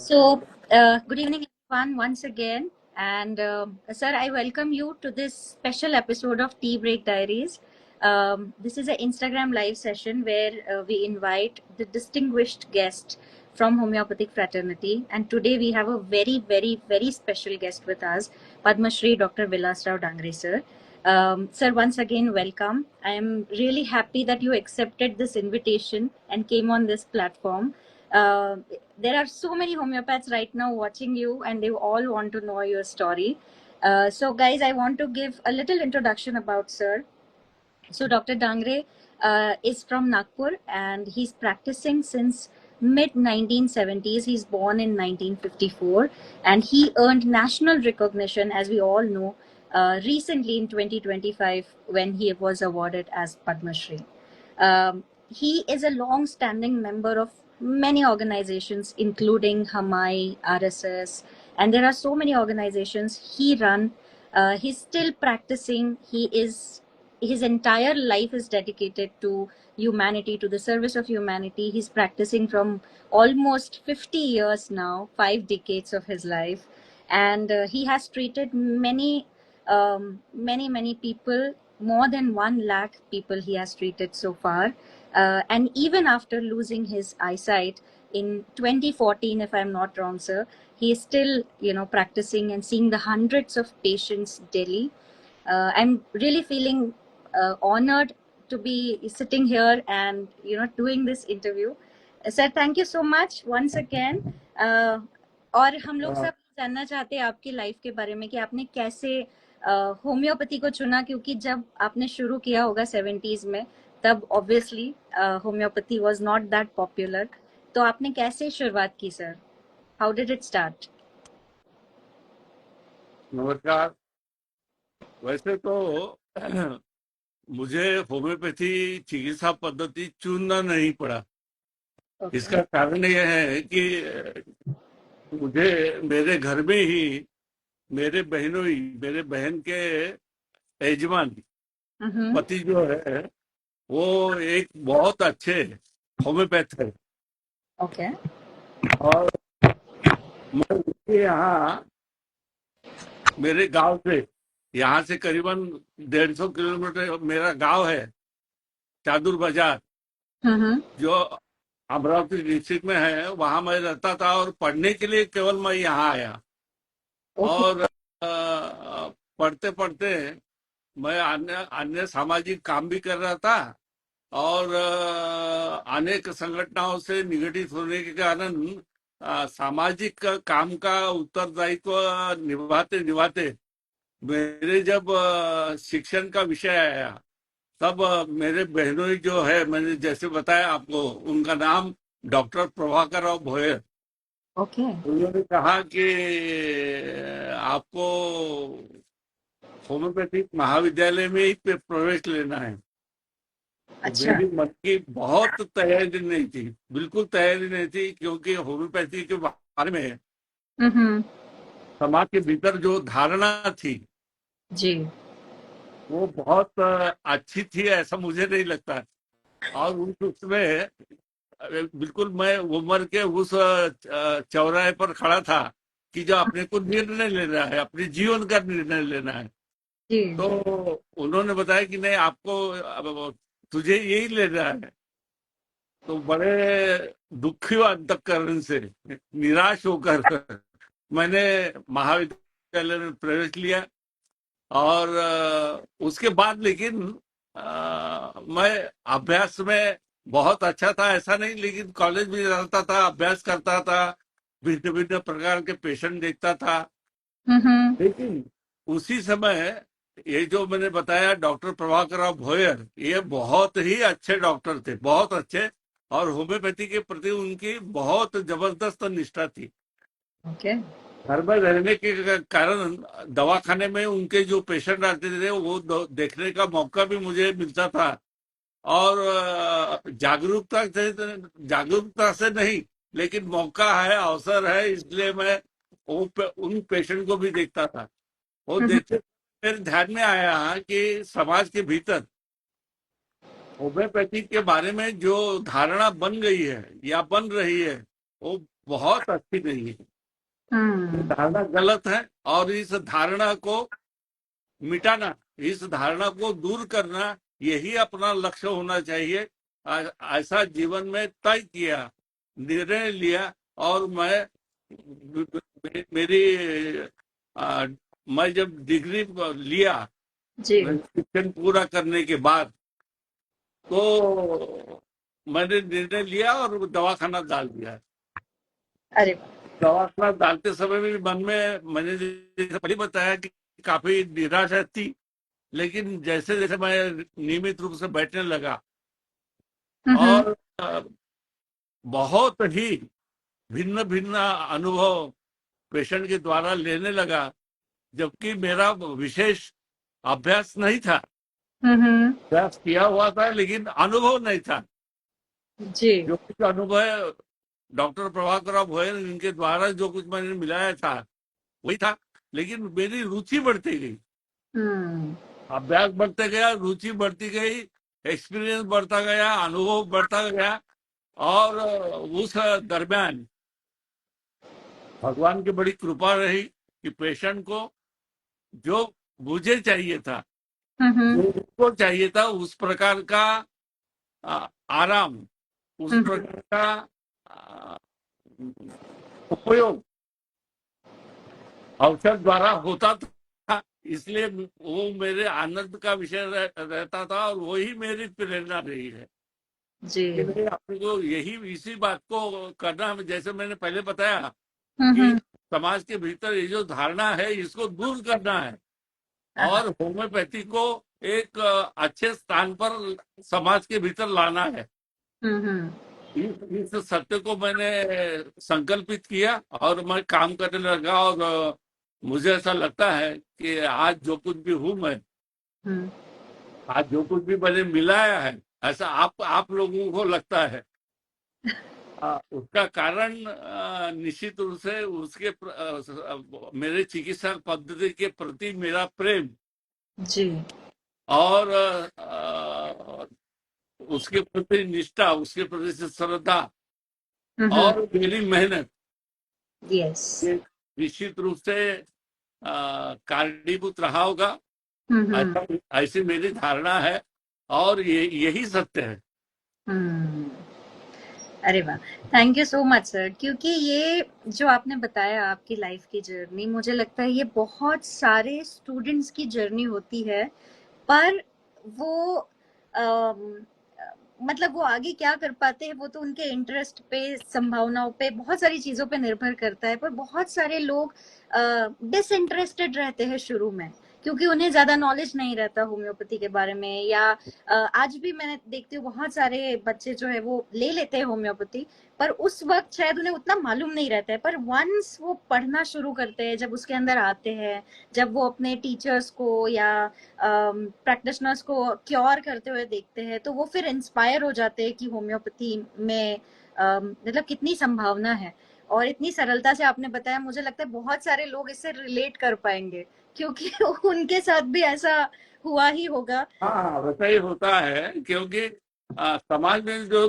Good evening, everyone, once again. Sir, I welcome you to this special episode of Tea Break Diaries. This is an Instagram live session where we invite the distinguished guest from Homeopathic Fraternity. And today we have a very, very, very special guest with us, Padma Shri Dr. Vilas Rao Dangre, sir. Sir, once again, welcome. I am really happy that you accepted this invitation and came on this platform. Uh, there are so many homeopaths right now watching you, and they all want to know your story. Guys, I want to give a little introduction about sir. So, Dr. Dangre is from Nagpur, and he's practicing since mid 1970s. He's born in 1954, and he earned national recognition, as we all know, recently in 2025 when he was awarded as Padma Shri. He is a long-standing member of many organizations, including Hamai, RSS, and there are so many organizations he run. He's still practicing. His entire life is dedicated to humanity, to the service of humanity. He's practicing from almost 50 years now, 5 decades of his life, and he has treated many people, more than 1 lakh people he has treated so far. And even after losing his eyesight in 2014, if I'm not wrong, sir, he is still, practicing and seeing the hundreds of patients daily. I'm really feeling honored to be sitting here and doing this interview. Sir, thank you so much once again. और हम लोग सब जानना चाहते हैं आपकी life के बारे में कि आपने कैसे होम्योपैथी को चुना, क्योंकि जब आपने शुरू किया होगा 70s में, तब obviously homeopathy was not that popular. तो आपने कैसे शुरुआत की sir? How did it start? नमस्कार। वैसे तो मुझे होम्योपैथी चिकित्सा पद्धति चुनना नहीं पड़ा. इसका कारण यह है कि मुझे मेरे घर में ही मेरे बहन के यजमान पति जो है वो एक बहुत अच्छे होम्योपैथ है. ओके. और मैं उनके यहाँ, मेरे गांव से, यहाँ से करीबन 150 किलोमीटर मेरा गांव है चादुर बाजार, जो अमरावती डिस्ट्रिक्ट में है. वहां मैं रहता था और पढ़ने के लिए केवल मैं यहाँ आया. और पढ़ते पढ़ते मैं अन्य अन्य सामाजिक काम भी कर रहा था और अनेक संगठनों से निगठित होने के कारण सामाजिक काम का उत्तरदायित्व निभाते निभाते मेरे जब शिक्षण का विषय आया, तब मेरे बहनोई जो है, मैंने जैसे बताया आपको, उनका नाम डॉक्टर प्रभाकर राव भोयर. ओके. उन्होंने कहा कि आपको होम्योपैथिक महाविद्यालय में ही प्रवेश लेना है. अच्छा. मेरी मन की बहुत तैयारी नहीं थी, बिल्कुल तैयारी नहीं थी, क्योंकि होम्योपैथी के बारे में समाज के भीतर जो धारणा थी जी, वो बहुत अच्छी थी ऐसा मुझे नहीं लगता. और उसमें बिल्कुल मैं उम्र के उस चौराहे पर खड़ा था कि जो अपने को निर्णय लेना है, अपने जीवन का निर्णय लेना है. जी. तो उन्होंने बताया कि नहीं, आपको तुझे यही लेना है. तो बड़े दुखी अंतःकरण से, निराश होकर मैंने महाविद्यालय में प्रवेश लिया. और उसके बाद लेकिन मैं अभ्यास में बहुत अच्छा था ऐसा नहीं, लेकिन कॉलेज में रहता था, अभ्यास करता था, भिन्न भिन्न प्रकार के पेशेंट देखता था. लेकिन उसी समय ये जो मैंने बताया डॉक्टर प्रभाकर राव भोयर, ये बहुत ही अच्छे डॉक्टर थे, बहुत अच्छे. और होम्योपैथी के प्रति उनकी बहुत जबरदस्त निष्ठा थी. ओके. घर में रहने के कारण दवाखाने में उनके जो पेशेंट आते थे वो देखने का मौका भी मुझे मिलता था. और जागरूकता से नहीं, लेकिन मौका है, अवसर है, इसलिए मैं उन पेशेंट को भी देखता था. वो देखते मेरे ध्यान में आया कि समाज के भीतर होम्योपैथी के बारे में जो धारणा बन गई है या बन रही है, वो बहुत अच्छी नहीं है। ये हम्म। धारणा गलत है, और इस धारणा को मिटाना, इस धारणा को दूर करना, यही अपना लक्ष्य होना चाहिए। ऐसा जीवन में तय किया, निर्णय लिया। और मेरी आ, मैं जब डिग्री लिया, जी। शिक्षण पूरा करने के बाद, तो मैंने निर्णय लिया और दवाखाना डाल दिया। अरे वाह। दवाखाना डालते समय भी मन में, मैंने जैसे पहले बताया कि काफी निराशा थी। लेकिन जैसे जैसे मैं नियमित रूप से बैठने लगा, हम्म। और बहुत ही भिन्न भिन्न अनुभव पेशेंट के द्वारा लेने लगा, जबकि मेरा विशेष अभ्यास नहीं था। हम्म। अभ्यास किया हुआ था, लेकिन अनुभव नहीं था। जी। जो कुछ अनुभव डॉक्टर प्रभाकर राव भोयर, इनके द्वारा जो कुछ मैंने मिलाया था, वही था। लेकिन मेरी रुचि बढ़ती गई, हम्म। अभ्यास बढ़ते गया, रुचि बढ़ती गई, एक्सपीरियंस बढ़ता गया, अनुभव बढ़ता गया। और उस दरमियान भगवान की बड़ी कृपा रही कि पेशेंट को जो मुझे चाहिए था, हम्म। जो उसको चाहिए था, उस प्रकार का आराम, उस हम्म। प्रकार का आ, उपयोग औषध द्वारा होता था। इसलिए वो मेरे आनंद का विषय रहता था, और वही मेरी प्रेरणा रही है जी। कि नहीं, अपने को यही इसी बात को करना है। जैसे मैंने पहले बताया कि हम्म। समाज के भीतर ये जो धारणा है, इसको दूर करना है, हाँ। और होम्योपैथी को एक अच्छे स्थान पर समाज के भीतर लाना है। हम्म। इस सत्य को मैंने संकल्पित किया, और मैं काम करने लगा। और मुझे ऐसा लगता है कि आज जो कुछ भी हूं मैं, हम्म। आज जो कुछ भी मैंने मिलाया है, ऐसा आप लोगों को लगता है। उसका कारण निश्चित रूप से मेरे चिकित्सा पद्धति के प्रति मेरा प्रेम, जी। और उसके प्रति निष्ठा, उसके प्रति श्रद्धा, हम्म। और मेरी मेहनत, यस। ये निश्चित रूप से कारणीभूत रहा होगा। हम्म। ऐसा, ऐसी मेरी धारणा है, और यही सत्य है। हम्म। अरे वाह। Thank you so much sir, क्योंकि ये जो आपने बताया आपकी लाइफ की जर्नी, मुझे लगता है ये बहुत सारे स्टूडेंट्स की जर्नी होती है। पर वो अम, मतलब वो आगे क्या कर पाते हैं वो तो उनके इंटरेस्ट पे, संभावनाओं पे, बहुत सारी चीजों पे निर्भर करता है। पर बहुत सारे लोग डिसइंटरेस्टेड रहते हैं शुरू में, क्योंकि उन्हें ज्यादा नॉलेज नहीं रहता होम्योपैथी के बारे में। या आज भी मैंने देखती हूँ बहुत सारे बच्चे जो है वो ले लेते हैं होम्योपैथी, पर उस वक्त शायद उन्हें उतना मालूम नहीं रहता है। पर वंस वो पढ़ना शुरू करते हैं, जब उसके अंदर आते हैं, जब वो अपने टीचर्स को या प्रैक्टिशनर्स को क्योर करते हुए देखते हैं, तो वो फिर इंस्पायर हो जाते हैं कि होम्योपैथी में मतलब कितनी संभावना है। और इतनी सरलता से आपने बताया, मुझे लगता है बहुत सारे लोग इससे रिलेट कर पाएंगे, क्योंकि उनके साथ भी ऐसा हुआ ही होगा। हाँ, वैसा ही होता है, क्योंकि समाज में जो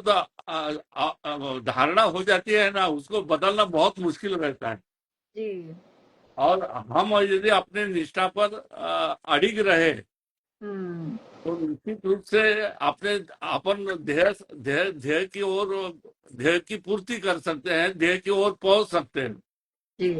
धारणा हो जाती है ना, उसको बदलना बहुत मुश्किल रहता है। जी। और हम यदि अपने निष्ठा पर अडिग रहे, हम्म। तो निश्चित रूप से अपने अपन ध्येय की ओर, ध्येय की पूर्ति कर सकते हैं, ध्येय की ओर पहुंच सकते हैं। जी।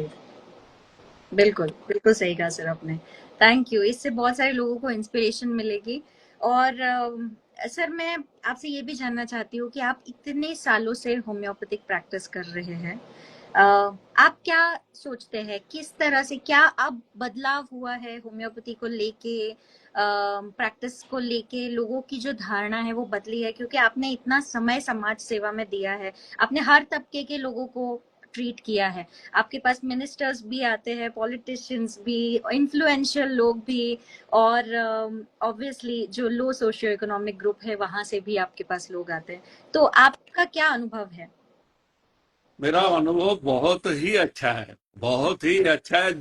बिल्कुल, बिल्कुल सही कहा सर आपने। Thank you. इससे बहुत सारे लोगों को इंस्पिरेशन मिलेगी। और सर मैं आपसे ये भी जानना चाहती हूँ कि आप इतने सालों से होम्योपैथिक प्रैक्टिस कर रहे हैं। अ, आप क्या सोचते हैं, किस तरह से क्या अब बदलाव हुआ है होम्योपैथी को लेके, प्रैक्टिस को लेके लोगों की जो धारणा है वो बदली है? क्योंकि आपने इतना समय समाज सेवा में दिया है, आपने हर तबके के लोगों को ट्रीट किया है। आपके पास मिनिस्टर्स भी आते हैं, पॉलिटिशियंस भी, इन्फ्लुएंशियल लोग भी, और ऑब्वियसली जो लो सोशियो इकोनॉमिक ग्रुप है वहां से भी आपके पास लोग आते हैं। तो आपका क्या अनुभव है? मेरा अनुभव बहुत ही अच्छा है, बहुत ही अच्छा है।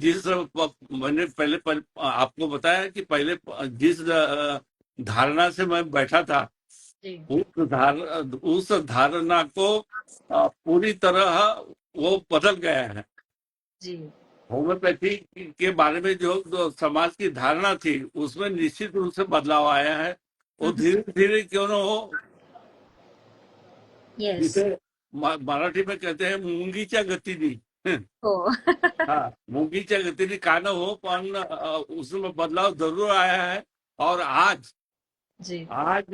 मैंने पहले आपको बताया कि पहले जिस धारणा से मैं बैठा था, जी। उस धारणा को पूरी तरह वो बदल गया है। जी। होम्योपैथी के बारे में जो समाज की धारणा थी उसमें निश्चित रूप से बदलाव आया है। वो हम्म। धीरे धीरे क्यों न हो, यस। जिसे मराठी में कहते हैं मुंगीच्या गतीने हो। हाँ, मुंगीच्या गतीने का न हो, पण उसमें बदलाव जरूर आया है। और आज जी। आज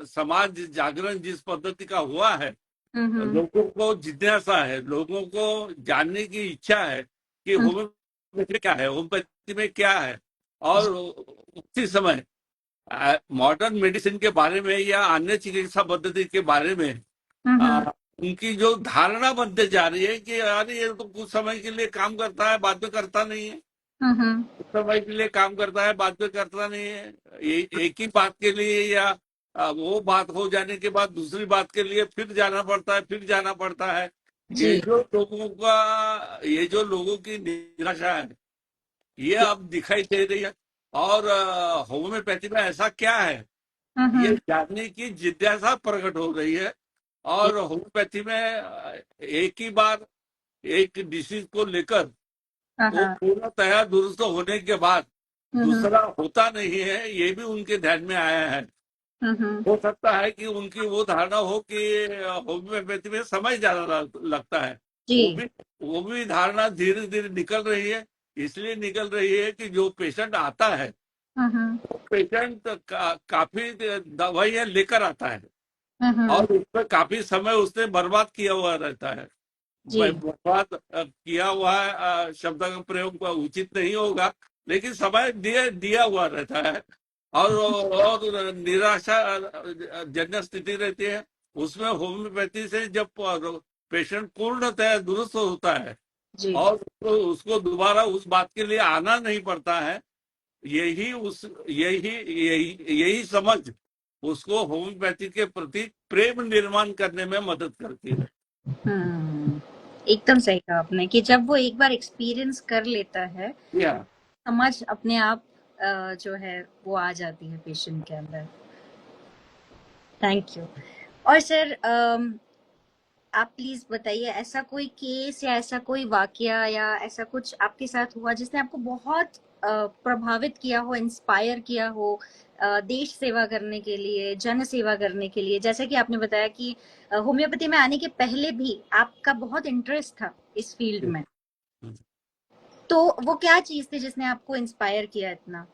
समाज जागरण जिस पद्धति का हुआ है, हम्म। लोगों को जिज्ञासा है, लोगों को जानने की इच्छा है कि हम्म। होम्योपैथी क्या है, होम्योपैथी में क्या है। और जी। उसी समय मॉडर्न मेडिसिन के बारे में या अन्य चिकित्सा पद्धति के बारे में हम्म। आ, उनकी जो धारणा बनते जा रही है कि यार ये तो कुछ समय के लिए काम करता है, बाद में करता नहीं है। हम्म। कुछ समय के लिए काम करता है, बाद में करता नहीं है। एक ही बात के लिए या वो बात हो जाने के बाद दूसरी बात के लिए फिर जाना पड़ता है, फिर जाना पड़ता है। जी। ये जो लोगों की निराशा है, ये अब दिखाई दे रही है। और होम्योपैथी में ऐसा क्या है, ये हम्म। जानने की जिज्ञासा प्रकट हो रही है। और होम्योपैथी में एक ही बार एक डिसीज को लेकर हाँ वो हाँ। पूर्णतया दुरुस्त होने के बाद हम्म। दूसरा होता नहीं है, ये भी उनके ध्यान में आया है। हम्म। हो सकता है कि उनकी वो धारणा हो कि होम्योपैथी में समय ज्यादा लगता है। वो जी। भी वो भी धारणा धीरे धीरे निकल रही है। इसलिए निकल रही है कि जो पेशेंट आता है, हम्म। वो पेशेंट काफी दवाइयां लेकर आता है हम्म। और उसमें काफी समय उसने बर्बाद किया हुआ रहता है। जी। बर्बाद किया हुआ है, शब्द का प्रयोग उचित नहीं होगा, लेकिन समय दिया दिया हुआ रहता है। और निराशा जन्य स्थिति रहती है। उसमें होम्योपैथी से जब पेशेंट पूर्णतः दुरुस्त होता है जी। और उसको दोबारा उस बात के लिए आना नहीं पड़ता है, यही उस यही यही यही समझ उसको होम्योपैथी के प्रति प्रेम निर्माण करने में मदद करती है। हम्म। एकदम सही कहा आपने कि जब वो एक बार एक्सपीरियंस कर लेता है, या समझ अपने आप जो है वो आ जाती है पेशेंट के अंदर। Thank you. और सर आप प्लीज बताइए ऐसा कोई केस या ऐसा कोई वाकया या ऐसा कुछ आपके साथ हुआ जिसने आपको बहुत प्रभावित किया हो, इंस्पायर किया हो देश सेवा करने के लिए, जन सेवा करने के लिए। जैसा कि आपने बताया कि होम्योपैथी में आने के पहले भी आपका बहुत इंटरेस्ट था इस फील्ड में, तो वो क्या चीज थी जिसने आपको इंस्पायर किया इतना?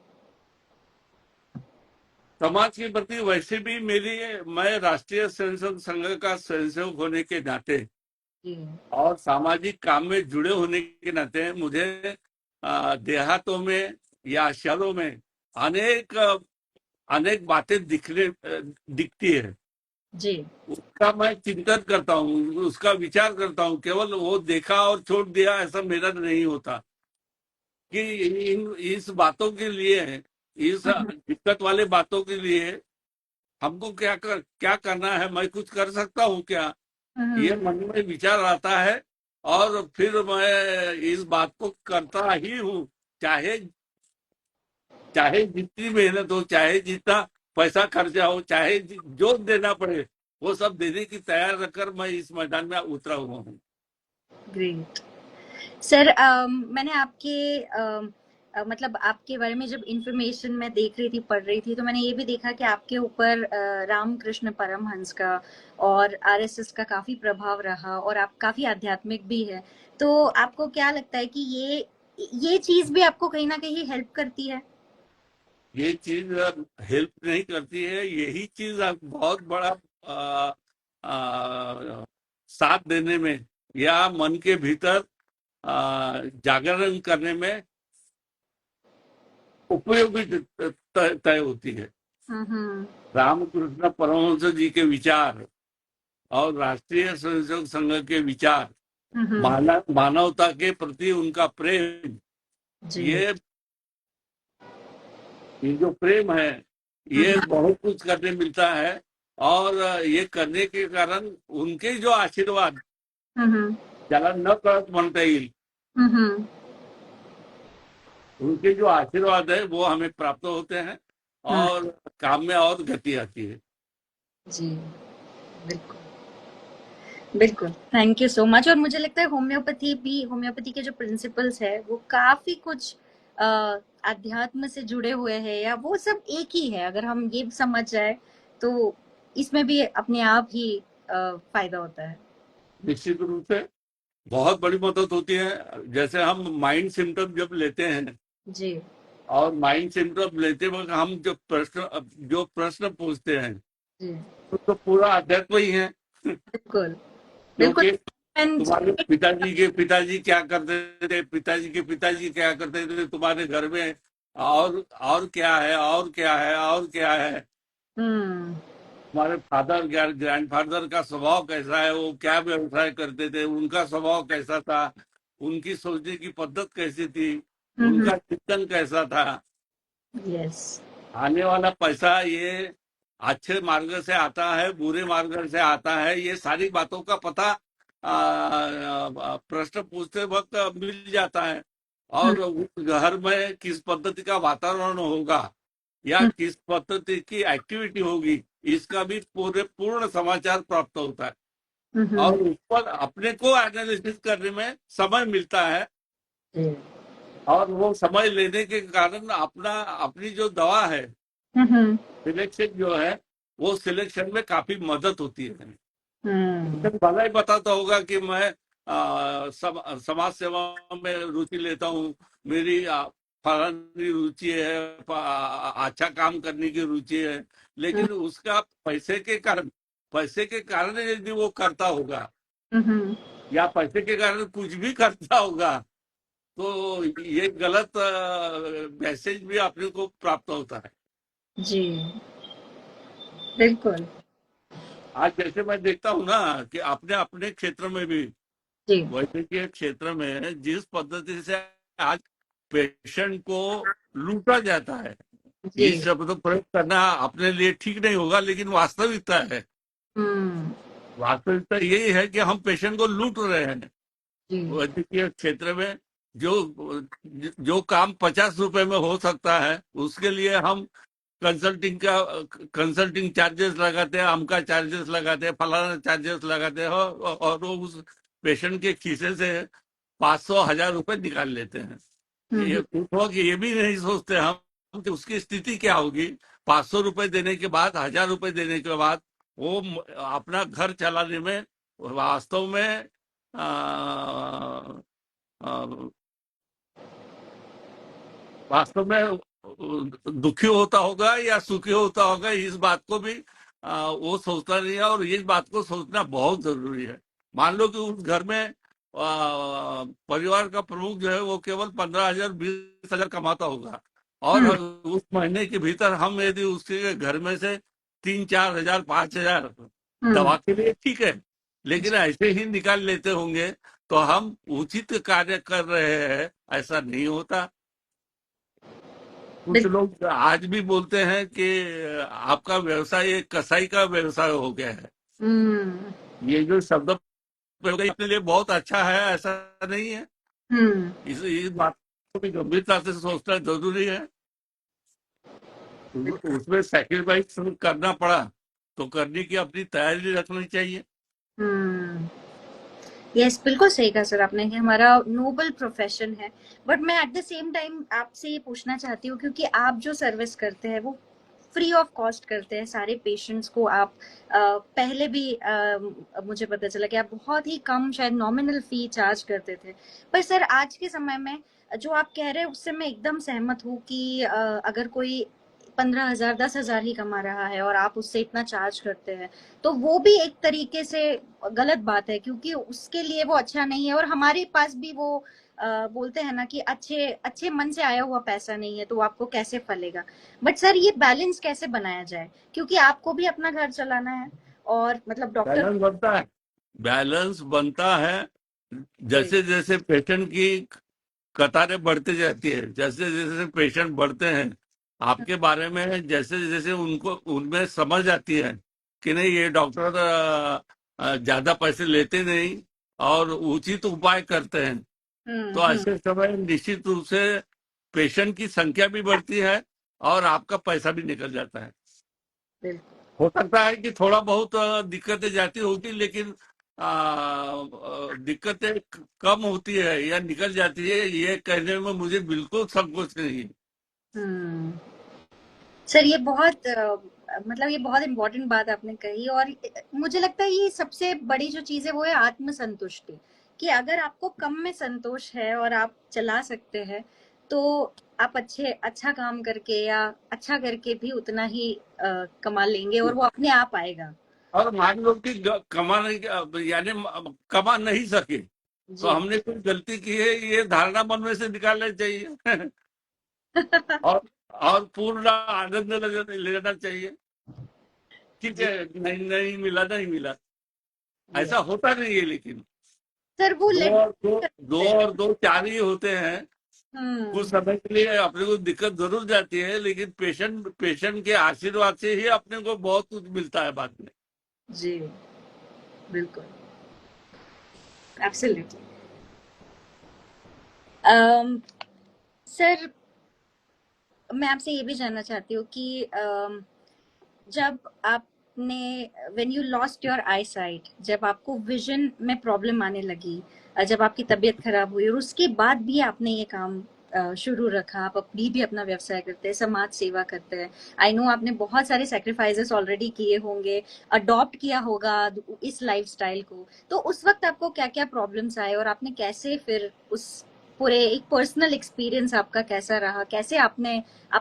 समाज के प्रति वैसे भी मैं राष्ट्रीय स्वयंसेवक संघ का स्वयंसेवक होने के नाते जी। और सामाजिक काम में जुड़े होने के नाते मुझे देहातों में या शहरों में अनेक अनेक बातें दिखती है। जी। उसका मैं चिंतन करता हूँ, उसका विचार करता हूँ। केवल वो देखा और छोड़ दिया ऐसा मेरा नहीं होता कि इस बातों के लिए, इस हम्म। दिक्कत वाले बातों के लिए हमको क्या करना है, मैं कुछ कर सकता हूँ क्या, ये हम्म। मन में विचार आता है। और फिर मैं इस बात को करता ही हूँ, चाहे चाहे जितनी मेहनत हो, चाहे जितना पैसा खर्चा हो, चाहे जो देना पड़े, वो सब देने की तैयार रखकर मैं इस मैदान में उतरा हुआ हूँ। ग्रेट। सर मैंने आपके मतलब आपके बारे में जब इंफॉर्मेशन मैं देख रही थी, पढ़ रही थी, तो मैंने ये भी देखा कि आपके ऊपर रामकृष्ण परमहंस का और आरएसएस का काफी प्रभाव रहा और आप काफी आध्यात्मिक भी है। तो आपको क्या लगता है कि ये चीज भी आपको कहीं ना कहीं हेल्प करती है? ये चीज हेल्प नहीं करती है, यही चीज बहुत बड़ा आ, आ, साथ देने में या मन के भीतर जागरण करने में उपयोगी तय होती है। हम्म। रामकृष्ण परमहंस जी के विचार और राष्ट्रीय स्वयंसेवक संघ के विचार, हम्म। मानवता के प्रति उनका प्रेम, जी। ये ये जो प्रेम है, ये हम्म। बहुत कुछ करने मिलता है। और ये करने के कारण उनके जो आशीर्वाद, हम्म। ज्यादा न कळत म्हणता येईल, हम्म। उनके जो आशीर्वाद है वो हमें प्राप्त होते हैं हम्म। और काम में और गति आती है। जी। बिल्कुल। बिल्कुल, थैंक यू सो मच। और मुझे लगता है होम्योपैथी के जो प्रिंसिपल्स है वो काफी कुछ अ, अध्यात्म से जुड़े हुए हैं, या वो सब एक ही है। अगर हम ये समझ जाए तो इसमें भी अपने आप ही फायदा होता है। निश्चित रूप से बहुत बड़ी मदद होती है। जैसे हम माइंड सिम्टम जब लेते हैं, जी। और माइंड सिम्टम लेते वक्त हम जो प्रश्न पूछते हैं, जी। तो पूरा अध्यात्म ही है। बिल्कुल। बिल्कुल। क्योंकि एंड तुम्हारे पिताजी के पिताजी क्या करते थे, पिताजी के पिताजी क्या करते थे तुम्हारे घर में, और क्या है, और क्या है, और क्या है। हम्म। तुम्हारे फादर ग्रैंडफादर का स्वभाव कैसा है, वो क्या व्यवसाय करते थे, उनका स्वभाव कैसा था, उनकी सोचने की पद्धत कैसी थी, हम्म। उनका चिंतन कैसा था। यस। आने वाला पैसा ये अच्छे मार्ग से आता है, बुरे मार्ग से आता है, ये सारी बातों का पता प्रश्न पूछते वक्त मिल जाता है। हम्म। और उस घर में किस पद्धति का वातावरण होगा, या हम्म। किस पद्धति की एक्टिविटी होगी, इसका भी पूरे पूर्ण समाचार प्राप्त होता है। हम्म। और उस पर अपने को एनालिसिस करने में समय मिलता है। जी। और वो समय लेने के कारण अपनी जो दवा है, हम्म। सिलेक्शन जो है, वो सिलेक्शन में काफी मदद होती है। हम्म। लेकिन भला ही बताता होगा कि मैं समाज सेवा में रुचि लेता हूँ, मेरी फलानी रुचि है, अच्छा काम करने की रुचि है। लेकिन उसका पैसे के कारण यदि वो करता होगा, हम्म। या पैसे के कारण कुछ भी करता होगा, तो ये गलत मैसेज भी अपने को प्राप्त होता है। जी। बिल्कुल। आज जैसे मैं देखता हूँ ना कि अपने अपने क्षेत्र में भी, जी। वैद्यकीय क्षेत्र में जिस पद्धति से आज पेशेंट को लूटा जाता है, जी। इस शब्द प्रयोग करना अपने लिए ठीक नहीं होगा, लेकिन वास्तविकता है। हम्म। वास्तविकता यही है कि हम पेशेंट को लूट रहे हैं। जी। वैद्यकीय क्षेत्र में जो जो काम 50 रुपए में हो सकता है, उसके लिए हम कंसल्टिंग चार्जेस लगाते हैं, अमका चार्जेस लगाते हैं, फलाना चार्जेस लगाते हैं, और वो उस पेशेंट के खीसे से 500 1000 रुपए निकाल लेते हैं। ये हम्म। कुछ लोग ये भी नहीं सोचते हम कि उसकी स्थिति क्या होगी। 500 रुपए देने के बाद, 1000 रुपए देने के बाद, वो अपना घर चलाने में वास्तव में आ, आ, वास्तव में दुखी होता होगा या सुखी होता होगा, इस बात को भी वो सोचता नहीं है। और इस बात को सोचना बहुत जरूरी है। मान लो कि उस घर में परिवार का प्रमुख जो है वो केवल 15,000 20,000 कमाता होगा, और हम्म। उस महीने के भीतर हम यदि उसके घर में से 3 4 हजार 5,000 हम्म। दवा के लिए, ठीक है, लेकिन ऐसे ही निकाल लेते होंगे, तो हम उचित कार्य कर रहे हैं ऐसा नहीं होता। कुछ बिल्कुल। लोग आज भी बोलते हैं कि आपका व्यवसाय एक कसाई का व्यवसाय हो गया है। हम्म। ये जो शब्द प्रयोग है, अपने लिए बहुत अच्छा है ऐसा नहीं है। हम्म। इस बात को भी गंभीरता से सोचना जरूरी है। उसमें सैक्रिफाइस करना पड़ा तो करने की अपनी तैयारी रखनी चाहिए। हम्म। यस, बिल्कुल सही कहा सर आपने कि हमारा नोबल प्रोफेशन है। बट मैं एट द सेम टाइम आपसे ये पूछना चाहती हूँ, क्योंकि आप जो सर्विस करते हैं वो फ्री ऑफ कॉस्ट करते हैं सारे पेशेंट्स को। आप पहले भी मुझे पता चला कि आप बहुत ही कम, शायद नॉमिनल फी चार्ज करते थे। पर सर आज के समय में जो आप कह रहे हैं उससे मैं एकदम सहमत हूँ कि अगर कोई 15,000 10,000 ही कमा रहा है और आप उससे इतना चार्ज करते हैं, तो वो भी एक तरीके से गलत बात है, क्योंकि उसके लिए वो अच्छा नहीं है। और हमारे पास भी वो बोलते हैं ना कि अच्छे अच्छे मन से आया हुआ पैसा नहीं है, तो वो आपको कैसे फलेगा। बट सर ये बैलेंस कैसे बनाया जाए, क्योंकि आपको भी अपना घर चलाना है और मतलब डॉक्टर। बैलेंस बनता है, बैलेंस बनता है। जी। जैसे जैसे पेशेंट की कतारें बढ़ती जाती है, जैसे जैसे पेशेंट बढ़ते हैं, आपके बारे में जैसे जैसे उनको उनमें समझ आती है कि नहीं ये डॉक्टर ज्यादा पैसे लेते नहीं और उचित उपाय करते हैं, हम्म। तो हम्म। ऐसे समय निश्चित रूप से पेशेंट की संख्या भी बढ़ती है और आपका पैसा भी निकल जाता है। बिल्कुल। हो सकता है कि थोड़ा बहुत दिक्कतें जाती होगी, लेकिन दिक्कतें कम होती है या निकल जाती है, ये कहने में मुझे बिल्कुल संकोच नहीं है। हम्म। सर ये बहुत मतलब ये बहुत इम्पोर्टेंट बात आपने कही, और मुझे लगता है ये सबसे बड़ी जो चीज है वो है आत्मसंतुष्टि, कि अगर आपको कम में संतोष है और आप चला सकते हैं, तो आप अच्छा काम करके या अच्छा करके भी उतना ही कमा लेंगे, और वो अपने आप आएगा। और मान लो कि यानी कमा नहीं सके, तो जी। हमने कोई गलती की है, ये धारणा मन में से निकालना चाहिए। और और पूर्ण आनंद लेना चाहिए। ठीक जी। है, नहीं नहीं मिला, नहीं मिला, ये ऐसा होता नहीं है, लेकिन सर वो दो लेट और दो, दो करते हैं। और दो चार ही होते हैं। कुछ हम्म। समय के लिए अपने को दिक्कत जरूर जाती है, लेकिन पेशेंट पेशेंट के आशीर्वाद से ही अपने को बहुत कुछ मिलता है बाद में। जी, बिल्कुल, एब्सोल्युटली। सर मैं आपसे ये भी जानना चाहती हूँ कि जब आपने when you lost your I site, जब आपको विजन में प्रॉब्लम आने लगी, जब आपकी तबीयत खराब हुई और उसके बाद भी आपने ये काम शुरू रखा, आप अभी भी अपना व्यवसाय करते हैं, समाज सेवा करते हैं। आई नो आपने बहुत सारे सेक्रीफाइसेस ऑलरेडी किए होंगे, अडॉप्ट किया होगा इस लाइफस्टाइल को, तो उस वक्त आपको क्या क्या प्रॉब्लम्स आए और आपने कैसे फिर उस पूरे एक पर्सनल एक्सपीरियंस आपका कैसा रहा, कैसे आप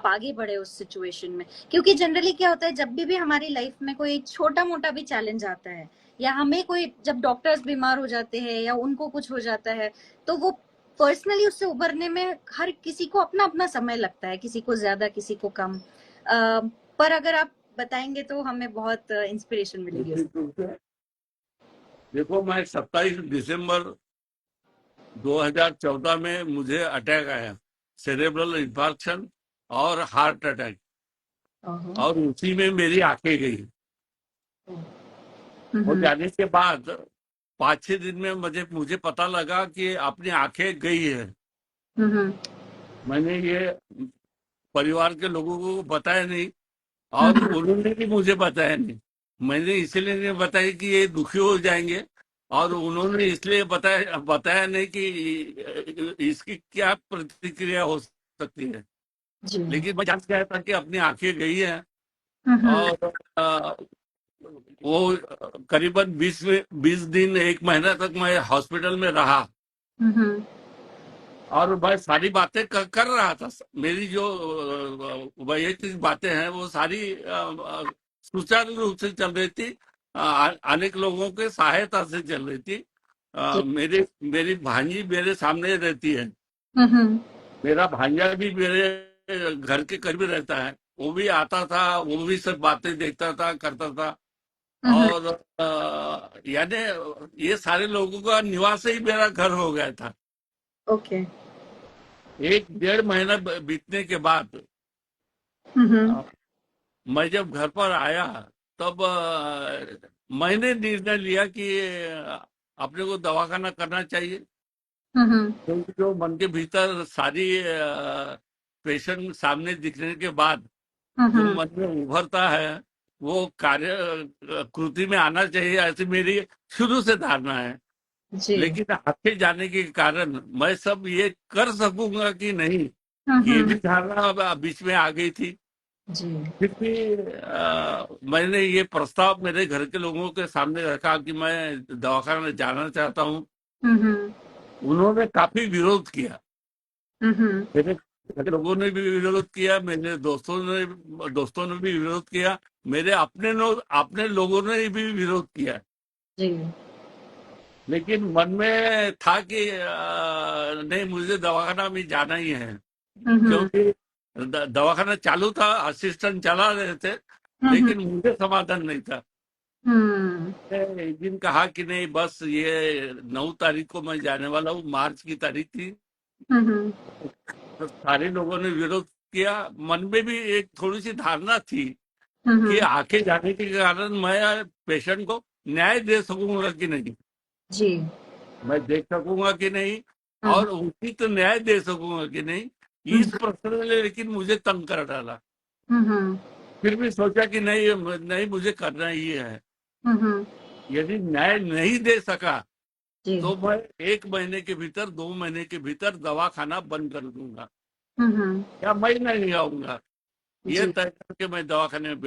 आगे बढ़े उस सिचुएशन में? क्योंकि जनरली क्या होता है, जब भी हमारी लाइफ में कोई छोटा मोटा भी चैलेंज आता है, या हमें कोई, जब डॉक्टर्स बीमार हो जाते हैं या उनको कुछ हो जाता है, तो वो पर्सनली उससे उभरने में हर किसी को अपना अपना समय लगता है, किसी को ज्यादा किसी को कम। पर अगर आप बताएंगे तो हमें बहुत इंस्पिरेशन मिलेगी निश्चित उससे। रूप से। देखो, मैं 27 दिसंबर 2014 में मुझे अटैक आया, सेरेब्रल इंफार्क्शन और हार्ट अटैक, हम्म। और उसी में मेरी आंखें गई। हो हम्म। जाने के बाद 5-6 दिन में मुझे मुझे पता लगा कि अपनी आंखें गई है। हम्म। मैंने ये परिवार के लोगों को बताया नहीं, और उन्होंने भी मुझे बताया नहीं। मैंने इसलिए नहीं बताया कि ये दुखी हो जाएंगे, और उन्होंने इसलिए बताया बताया नहीं कि इसकी क्या प्रतिक्रिया हो सकती है। जी। लेकिन मैं जान गया था कि अपनी आंखें गई हैं। हम्म। और वो करीबन 20 दिन 1 महीना तक मैं हॉस्पिटल में रहा, हम्म। और मैं सारी बातें कर रहा था। मेरी जो वैयक्तिक बातें हैं वो सारी सुचारू रूप से चल रही थी। अनेक लोगों के सहायता से चल रही थी। जी। मेरी भांजी मेरे सामने रहती है। हम्म। मेरा भांजा भी मेरे घर के करीब रहता है। वो भी आता था, वो भी सब बातें देखता था, करता था। हम्म। और यानी ये सारे लोगों का निवास ही मेरा घर हो गया था। ओके। 1-1.5 महीना बीतने के बाद हम्म। अ, मैं जब घर पर आया, तब मैंने निर्णय लिया कि अपने को दवाखाना करना चाहिए। हम्म। क्योंकि जो मन के भीतर सारी पेशेंट सामने दिखने के बाद जो हम्म। मन में उभरता है, वो कार्य कृति में आना चाहिए, ऐसी मेरी शुरू से धारणा है। जी। लेकिन आगे जाने के कारण मैं सब ये कर सकूंगा कि नहीं, ये भी हम्म। धारणा अब बीच में आ गई थी। जी। फिर भी मैंने ये प्रस्ताव मेरे घर के लोगों के सामने रखा कि मैं दवाखाना जाना चाहता हूँ। हम्म। उन्होंने काफी विरोध किया। हम्म। मेरे घर के लोगों ने भी विरोध किया, मेरे दोस्तों ने भी विरोध किया, मेरे अपने लोगों ने भी विरोध किया। जी। लेकिन मन में था कि नहीं, मुझे दवाखाना में जाना ही है। हम्म। क्योंकि दवाखाना चालू था, असिस्टेंट चला रहे थे, हम्म। लेकिन मुझे समाधान नहीं था। हम्म। मैंने एक दिन कहा कि नहीं, बस ये 9 तारीख को मैं जाने वाला हूँ, मार्च की तारीख थी। हम्म। तो सारे लोगों ने विरोध किया। मन में भी एक थोड़ी सी धारणा थी कि हम्म। आके जाने के कारण मैं पेशेंट को न्याय दे सकूंगा कि नहीं, जी। मैं देख सकूंगा कि नहीं, हम्म। और उचित न्याय दे सकूंगा कि नहीं। इस प्रश्न ने लेकिन मुझे तंग कर डाला। हम्म। फिर भी सोचा कि नहीं नहीं, मुझे करना ही है। हम्म। यदि न्याय नहीं दे सका जी। तो मैं 1 महीने के भीतर, 2 महीने के भीतर दवा खाना बंद कर दूंगा, हम्म। या मैं नहीं आऊंगा। ये जी। तय करके मैं दवाखाने में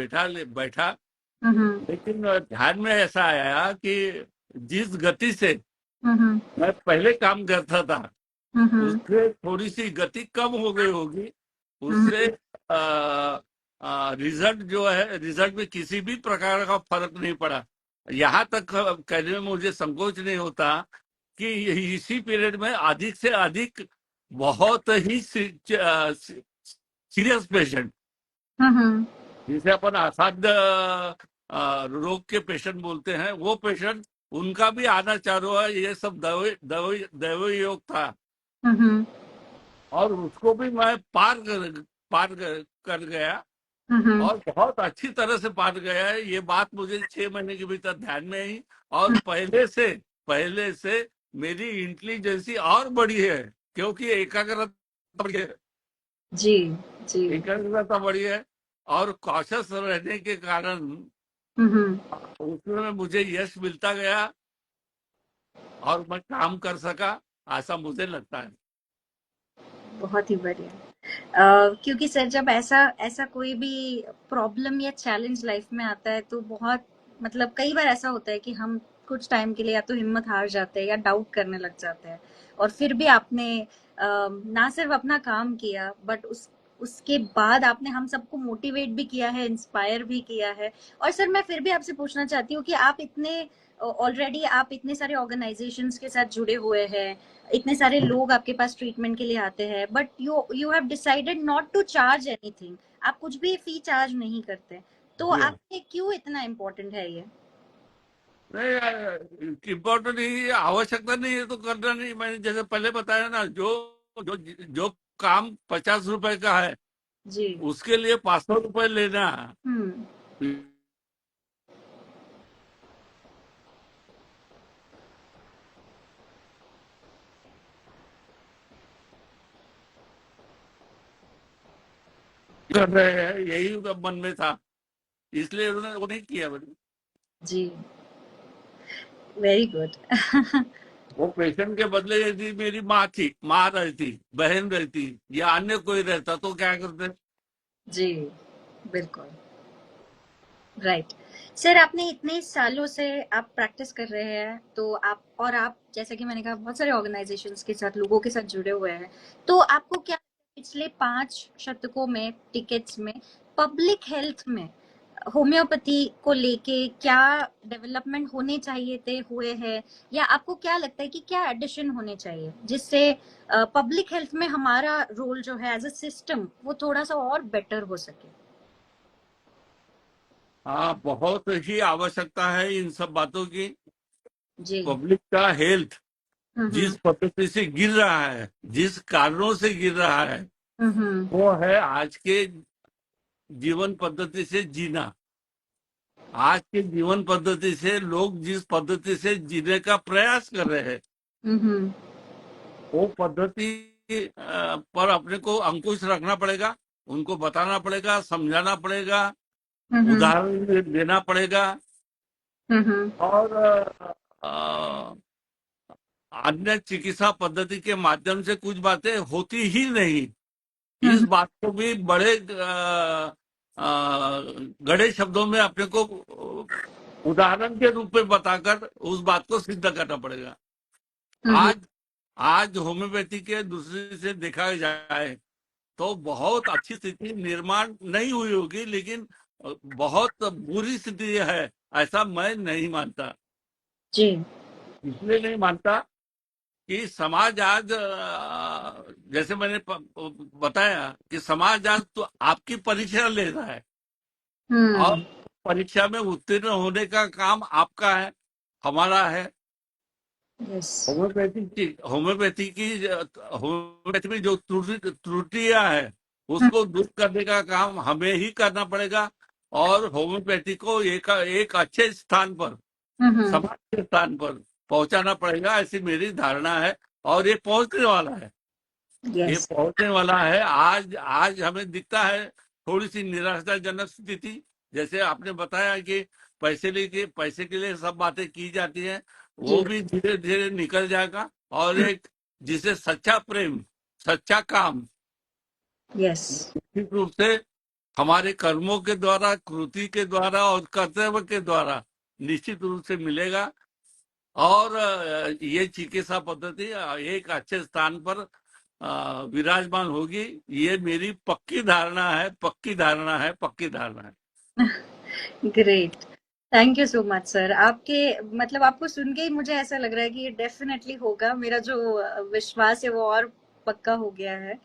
बैठा। हम्म। लेकिन ध्यान में ऐसा आया कि जिस गति से हम्म। मैं पहले काम करता था, हम्म। उससे थोड़ी सी गति कम हो गई होगी। उससे हम्म। रिजल्ट जो है, रिजल्ट में किसी भी प्रकार का फर्क नहीं पड़ा। यहाँ तक कहने में मुझे संकोच नहीं होता कि इसी पीरियड में अधिक से अधिक बहुत ही सीरियस पेशेंट, हम्म। जिसे अपन असाध्य रोग के पेशेंट बोलते हैं, वो पेशेंट, उनका भी आना चालू है। ये सब दैवी योग था, हम्म। और उसको भी मैं पार कर गया, हम्म। और बहुत अच्छी तरह से पार गया है। ये बात मुझे 6 महीने के भीतर ध्यान में आई, और पहले से मेरी इंटेलिजेंसी और बढ़ी है, क्योंकि एकाग्रता बढ़ी है। जी। जी। एकाग्रता बढ़ी है, और कॉशस रहने के कारण हम्म। उसमें मुझे यश मिलता गया, और मैं काम कर सका, ऐसा मुझे लगता है। बहुत ही बढ़िया। क्योंकि सर जब ऐसा ऐसा कोई भी प्रॉब्लम या चैलेंज लाइफ में आता है तो बहुत मतलब कई बार ऐसा होता है कि हम कुछ टाइम के लिए या तो हिम्मत हार जाते हैं या डाउट करने लग जाते हैं, और फिर भी आपने ना सिर्फ अपना काम किया बट उसके बाद आपने हम सबको मोटिवेट भी किया है, इंस्पायर भी किया है। और सर मैं फिर भी आपसे पूछना चाहती हूँ कि आप इतने ऑलरेडी आप इतने सारे ऑर्गेनाइजेशंस के साथ जुड़े हुए हैं, इतने सारे लोग आपके पास ट्रीटमेंट के लिए आते हैं, but you have decided not to charge anything. आप कुछ भी फी चार्ज नहीं करते, तो जी हाँ। आपके क्यों इतना इम्पोर्टेंट है ये? नहीं, इम्पोर्टेंट नहीं, आवश्यकता नहीं है तो करना नहीं। मैंने जैसे पहले बताया ना, जो जो जो काम 50 रुपए का है, जी। उसके लिए 500 रुपए लेना हम्म। कर रहे हैं, यही उनका मन में था, इसलिए उन्होंने वो नहीं किया मैंने। जी। Very good. वो पेशेंट के बदले यदि मेरी माँ रहती, बहन रहती, या अन्य कोई रहता, तो क्या करते। जी। बिल्कुल। राइट। सर आपने इतने सालों से आप प्रैक्टिस कर रहे हैं, तो आप जैसे कि मैंने कहा बहुत सारे ऑर्गेनाइजेशंस के साथ लोगों के साथ जुड़े हुए हैं, तो आपको क्या पिछले 5 शतकों में टिकट्स में पब्लिक हेल्थ में होम्योपैथी को लेके क्या डेवलपमेंट होने चाहिए थे, हुए हैं, या आपको क्या लगता है कि क्या एडिशन होने चाहिए जिससे पब्लिक हेल्थ में हमारा रोल जो है एज अ सिस्टम वो थोड़ा सा और बेटर हो सके? हाँ, बहुत ही आवश्यकता है इन सब बातों की। जी। पब्लिक का हेल्थ हम्म। जिस पद्धति से गिर रहा है, जिस कारणों से गिर रहा है, हम्म। वो है आज के जीवन पद्धति से जीना। आज के जीवन पद्धति से लोग जिस पद्धति से जीने का प्रयास कर रहे हैं, हम्म। वो पद्धति पर अपने को अंकुश रखना पड़ेगा, उनको बताना पड़ेगा, समझाना पड़ेगा, हम्म। उदाहरण देना पड़ेगा। हम्म। और अन्य चिकित्सा पद्धति के माध्यम से कुछ बातें होती ही नहीं। इस हम्म। बात को भी बड़े गड़े शब्दों में अपने को उदाहरण के रूप में बताकर उस बात को सिद्ध करना पड़ेगा। हम्म। आज आज होम्योपैथी के दूसरे से देखा जाए तो बहुत अच्छी स्थिति निर्माण नहीं हुई होगी, लेकिन बहुत बुरी स्थिति है, ऐसा मैं नहीं मानता। जी। इसलिए नहीं मानता कि समाज आज जैसे मैंने बताया कि समाज आज तो आपकी परीक्षा ले रहा है, और हम्म। परीक्षा में उत्तीर्ण होने का काम आपका है, हमारा है। यस। होम्योपैथी में जो त्रुटियां है, उसको दूर करने का काम हमें ही करना पड़ेगा, और होम्योपैथी को एक अच्छे स्थान पर, हम्म। समाज के स्थान पर पहुंचाना पड़ेगा, ऐसी मेरी धारणा है। और ये पहुंचने वाला है, ये यस। पहुंचने वाला है। आज आज हमें दिखता है थोड़ी सी निराशाजनक स्थिति, जैसे आपने बताया कि पैसे के लिए सब बातें की जाती हैं, वो जी। भी धीरे धीरे निकल जाएगा। और एक जिसे सच्चा प्रेम, सच्चा काम यस। निश्चित रूप से हमारे कर्मों के द्वारा, कृति के द्वारा और कर्तव्य के द्वारा निश्चित रूप से मिलेगा। और ये चिकित्सा पद्धति एक अच्छे स्थान पर विराजमान होगी। ये मेरी पक्की धारणा है, पक्की धारणा है, पक्की धारणा है। Great. Thank you so much sir. आपके मतलब आपको सुन के ही मुझे ऐसा लग रहा है कि ये डेफिनेटली होगा। मेरा जो विश्वास है वो और पक्का हो गया है।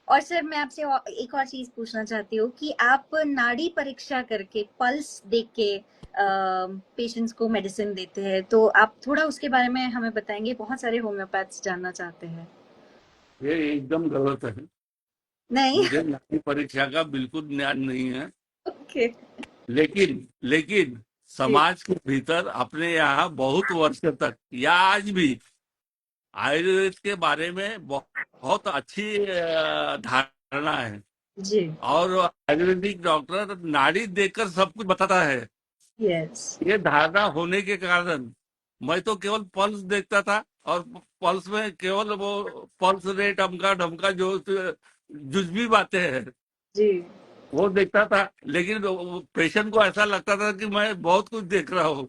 और सर मैं आपसे एक और चीज पूछना चाहती हूँ कि आप नाड़ी परीक्षा करके पल्स देख के पेशेंट्स को मेडिसिन देते हैं, तो आप थोड़ा उसके बारे में हमें बताएंगे? बहुत सारे होम्योपैथ्स जानना चाहते हैं। ये एकदम गलत है। नहीं। मुझे नाड़ी परीक्षा का बिल्कुल ज्ञान नहीं है। ओके। लेकिन लेकिन जी। समाज के भीतर अपने यहाँ बहुत वर्ष तक या आज भी आयुर्वेद के बारे में बहुत अच्छी धारणा है। जी। और आयुर्वेदिक डॉक्टर नाड़ी देखकर सब कुछ बताता है। यस। ये धारणा होने के कारण मैं तो केवल पल्स देखता था, और पल्स में केवल वो पल्स रेट अमका ढमका जो जुजबी बातें हैं जी। वो देखता था। लेकिन पेशेंट को ऐसा लगता था कि मैं बहुत कुछ देख रहा हूँ,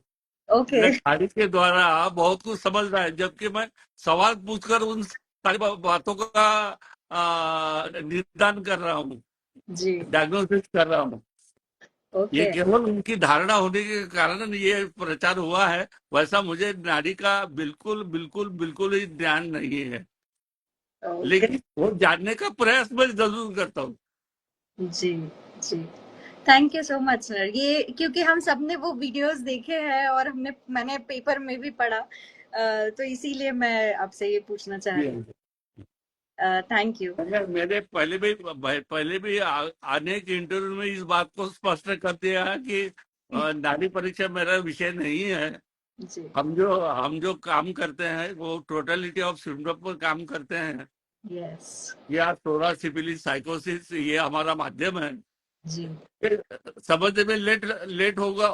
ओके। मैं नाड़ी के द्वारा बहुत कुछ समझ रहा है, जबकि मैं सवाल पूछकर उन सारी बातों का निदान कर रहा हूँ, जी। डायग्नोसिस कर रहा हूँ। ये ओके। केवल उनकी धारणा होने के कारण ये प्रचार हुआ है। वैसा मुझे नाड़ी का बिल्कुल बिल्कुल बिल्कुल ही ध्यान नहीं है। ओके। लेकिन वो जानने का प्रयास मैं जरूर करता हूँ। जी। जी। Thank you so much sir. ये क्योंकि हम सबने वो वीडियोस देखे हैं और मैंने पेपर में भी पढ़ा, तो इसीलिए मैं आपसे ये पूछना चाह रही ये हूँ। Thank you. मेरे पहले भी आने के इंटरव्यू में इस बात को स्पष्ट कर दिया है कि नाड़ी परीक्षा मेरा विषय नहीं है। जी। हम जो काम करते हैं वो टोटलिटी ऑफ सिम्टम पर काम करते हैं। यस। या सोरा सिफिलिस साइकोसिस ये हमारा माध्यम है। जी। ये समझने में लेट लेट होता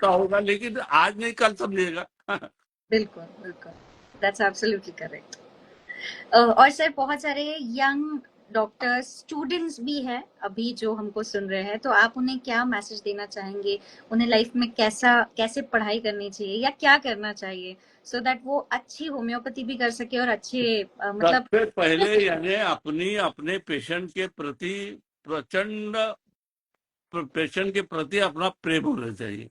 होगा, लेकिन आज नहीं कल समझेगा। बिल्कुल बिल्कुल। That's absolutely correct. और सर बहुत सारे यंग डॉक्टर्स स्टूडेंट्स भी हैं अभी जो हमको सुन रहे हैं, तो आप उन्हें क्या मैसेज देना चाहेंगे? उन्हें लाइफ में कैसे पढ़ाई करनी चाहिए या क्या करना चाहिए सो दैट वो अच्छी होम्योपैथी भी कर सके और अच्छे मतलब। सबसे पहले यानी अपने पेशेंट के प्रति अपना प्रेम होना चाहिए।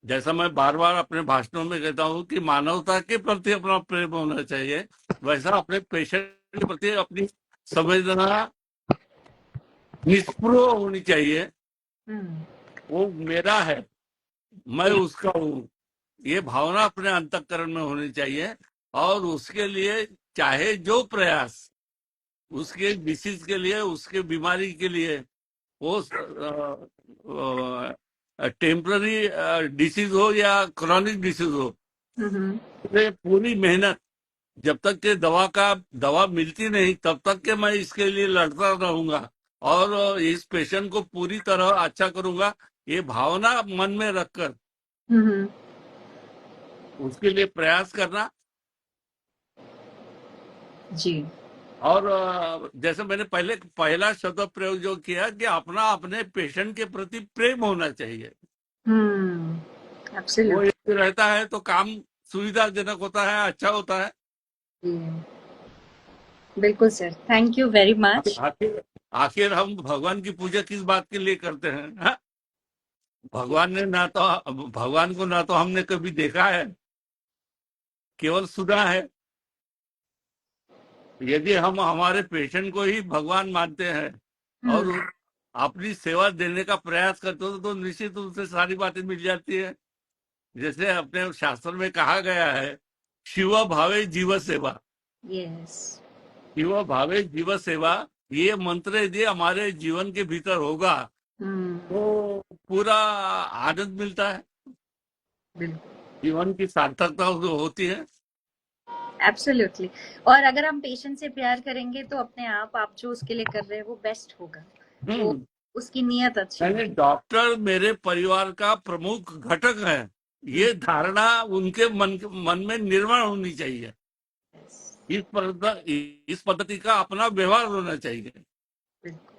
जैसा मैं बार बार अपने भाषणों में कहता हूँ कि मानवता के प्रति अपना प्रेम होना चाहिए, वैसा अपने पेशेंट के प्रति अपनी संवेदना निष्प्रुह होनी चाहिए। हम्म। वो मेरा है, मैं जी। उसका हूँ, ये भावना अपने अंतःकरण में होनी चाहिए। और उसके लिए चाहे जो प्रयास उसके डिसीज के लिए, उसके बीमारी के लिए, वो टेम्पररी डिसीज हो या क्रॉनिक डिसीज हो, हम्म। इसलिए पूरी मेहनत, जब तक के दवा मिलती नहीं तब तक के मैं इसके लिए लड़ता रहूंगा। और इस पेशेंट को पूरी तरह अच्छा करूंगा, ये भावना मन में रखकर हम्म। उसके लिए प्रयास करना। जी। और जैसे मैंने पहला शब्द प्रयोग जो किया कि अपना अपने पेशेंट के प्रति प्रेम होना चाहिए, वो एब्सोल्युटली। एक रहता है तो काम सुविधाजनक होता है, अच्छा होता है। बिल्कुल sir, thank you very much. आखिर आखिर हम भगवान की पूजा किस बात के लिए करते हैं? हाँ? भगवान को ना तो हमने कभी देखा है, केवल सुना है। यदि हम हमारे पेशेंट को ही भगवान मानते हैं और हम्म। अपनी सेवा देने का प्रयास करते हो तो निश्चित रूप से सारी बातें मिल जाती है। जैसे अपने शास्त्र में कहा गया है, शिव भावे जीव सेवा। यस। शिव भावे जीव सेवा, ये मंत्र यदि हमारे जीवन के भीतर होगा हम्म। तो पूरा आनंद मिलता है, बिल्कुल। जीवन की सार्थकता होती है। एब्सोल्युटली। और अगर हम पेशेंट से प्यार करेंगे तो अपने आप जो उसके लिए कर रहे हैं वो बेस्ट होगा। तो हम्म उसकी नीयत अच्छी यानी हो। डॉक्टर मेरे परिवार का प्रमुख घटक है, ये धारणा उनके मन में निर्माण होनी चाहिए। इस पद्धति का अपना व्यवहार होना चाहिए। बिल्कुल,